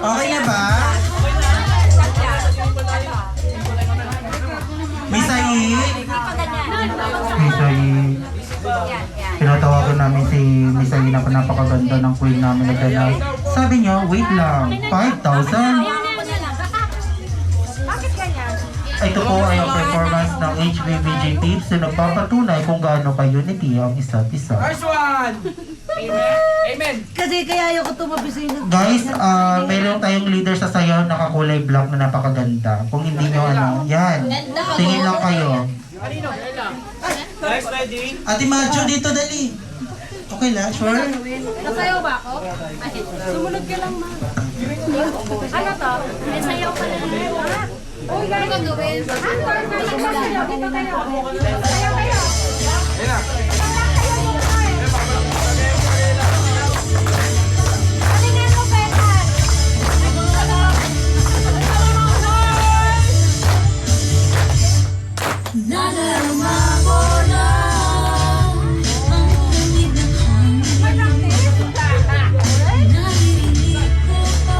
Okay na ba? Misay? Misay. Pinatawagan namin si Misay na napakaganda ng queen namin na gano'n. Sabi niyo, wait lang, 5,000? Ito po ay ang performance ng HBBJ Tips na nagpapatunay kung gaano ka-unity ang isa't isa. First one! Amen! Amen! Kasi kaya ayaw ko tumabisin. Guys, mayroon tayong leader sa sayaw na kakulay black na napakaganda. Kung hindi nyo ano, yan. Tingin lang kayo. Guys, ready? Ate Macho, dito dali. Okay lang, sure? Nasayaw ba ako? Sumunod ka lang, ma. Ano to? May sayaw ka lang. Uy, gano'n ang gawin. Nagsasayaw. Dito kayo. Sayaw kayo. Ayun na. Palingan mo, Petan. Nadarama ko na ang lamig ng hangin. Naririnig ko pa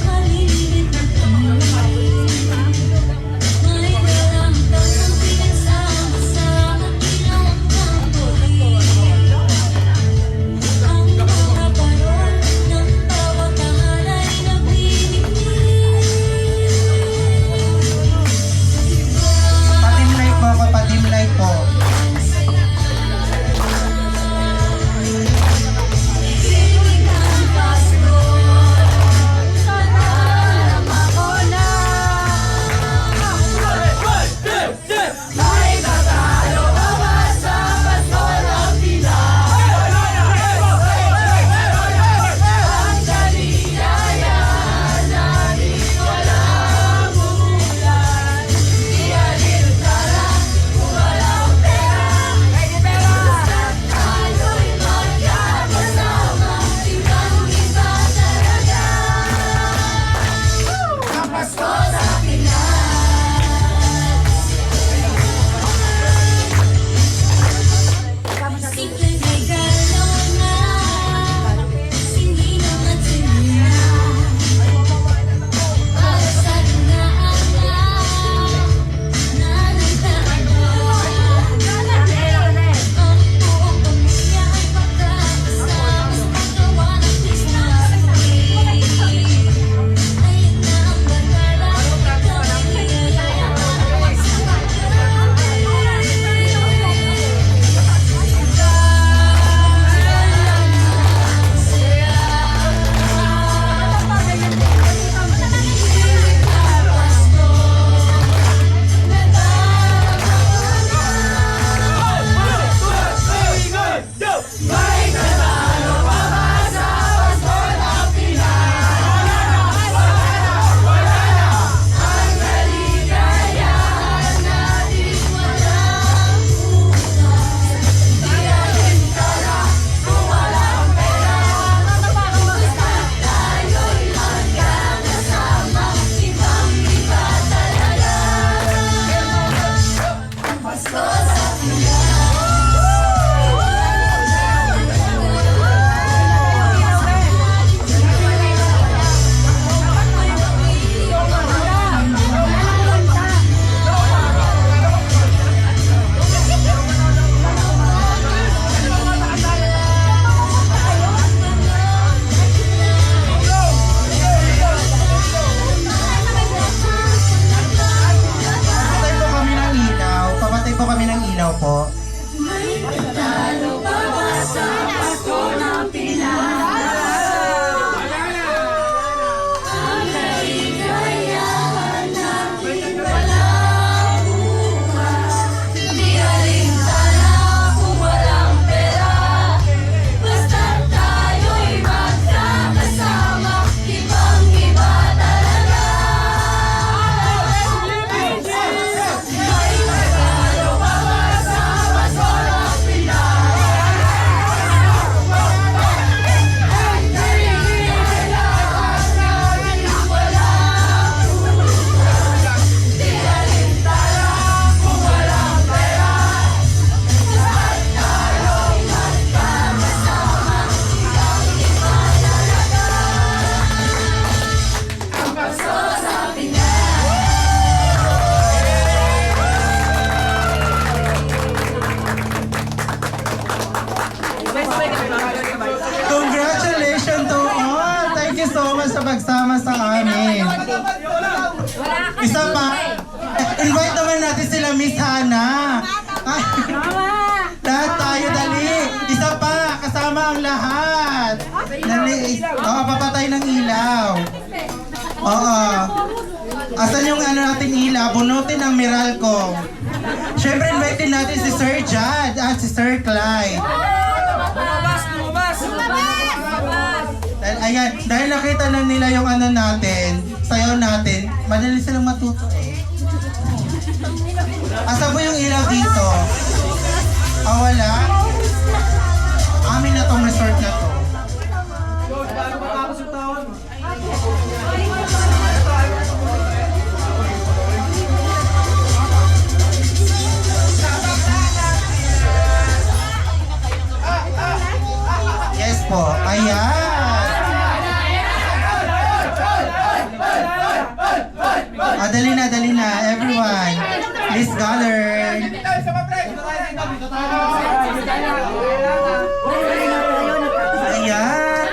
maliliit na tangin. May dalang-dalang pinagsama-sama sa pagsama sa amin. Isa pa, invite naman natin sila Miss Hana. Ay, lahat tayo, dali. Isa pa, kasama ang lahat. Dali. Oo, papatay ng ilaw. Oo. Asan yung ano nating ilaw? Bunutin ang Meralco. Siyempre, invite din natin si Sir Jad at si Sir Clyde. Lumabas! Ayan, dahil nakita na nila yung ano natin, sayaw natin, madali silang matuto. Asa po yung ilaw dito? Ah, wala? Amin na tong resort na to. Bago matapos yung taon. Yes po, ayan. Ah, dali na, everyone. Please gather. Ayan.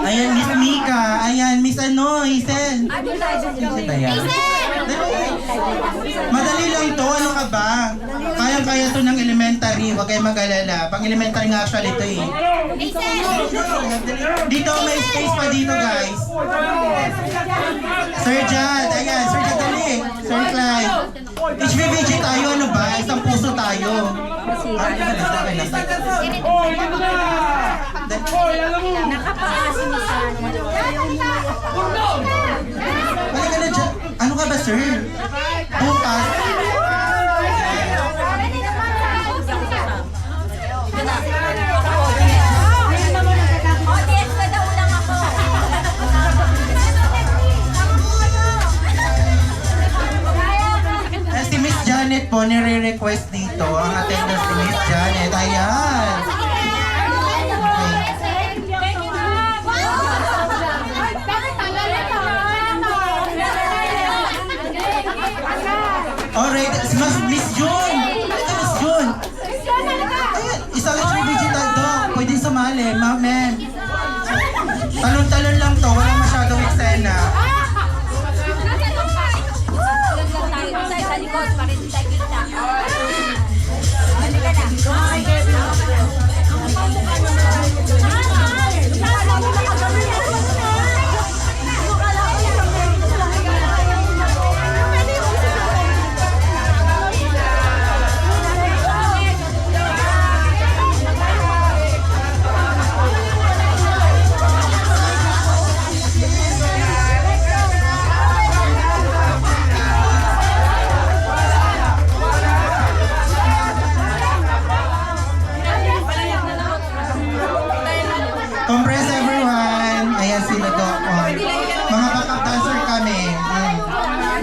Ayan, Miss Mika. Ayan, Miss ano, Hazel. Ayan. Madali lang to, ano ka ba? Kaya to ng elementary, huwag kayong mag-alala. Pang elementary nga actually ito eh. Dito, may space pa dito guys. Sir Jad, ayan, Sir Jad, dali. Sir Clyde. HBBG tayo, ano ba? Isang puso tayo. Halika na dyan. Ano ka ba, sir? Bukas. Si Miss Janet po, nire-request dito ang attendance ni Miss Janet. Ayan. Alright, Miss June! Miss June! Ayan, isang HBBG tayo. Pwedeng sumali, ma'am. Talon-talon lang to, walang masyadong eksena. Compress everyone. Ayan sila doon. Mga backup dancer kami.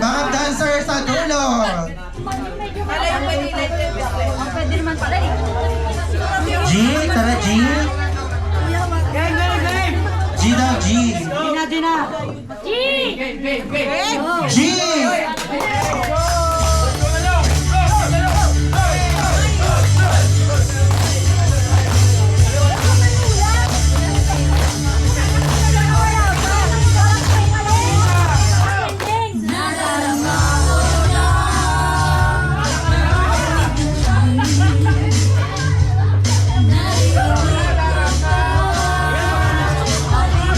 Backup dancer sa dulo. G, tara G. G daw, G. G. nadarama ko na naririnig ko paligid na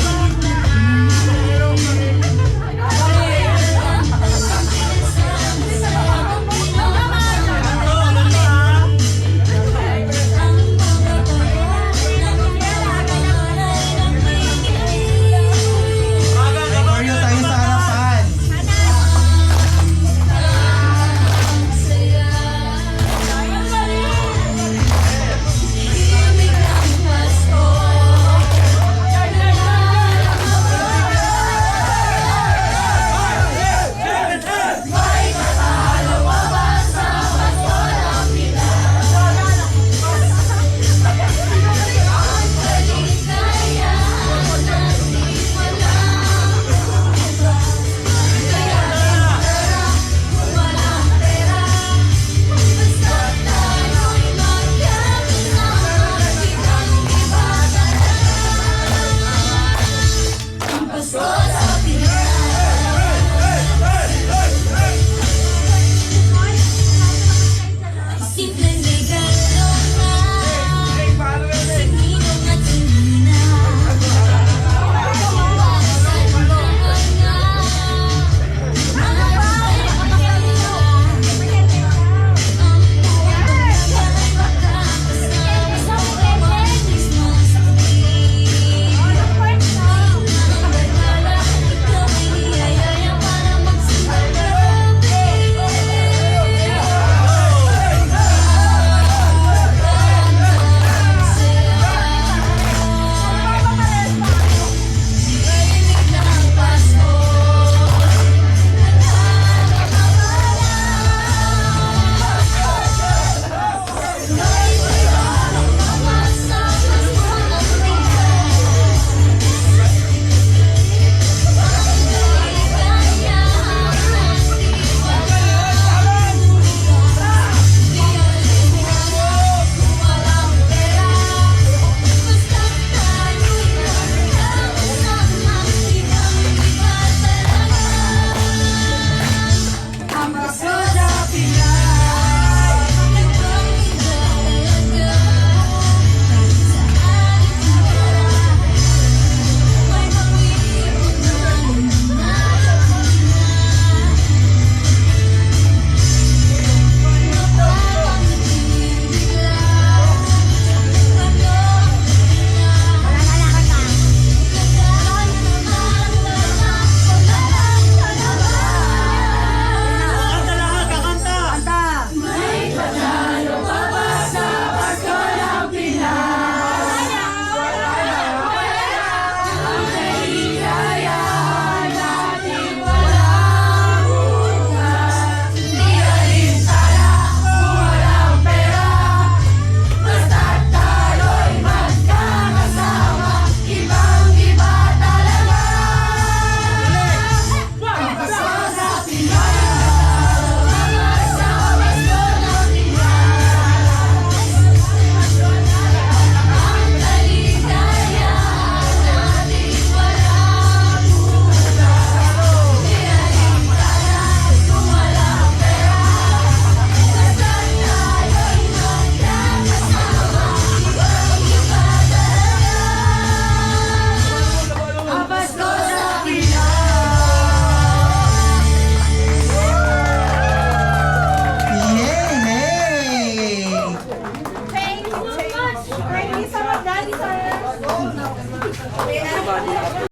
dancer.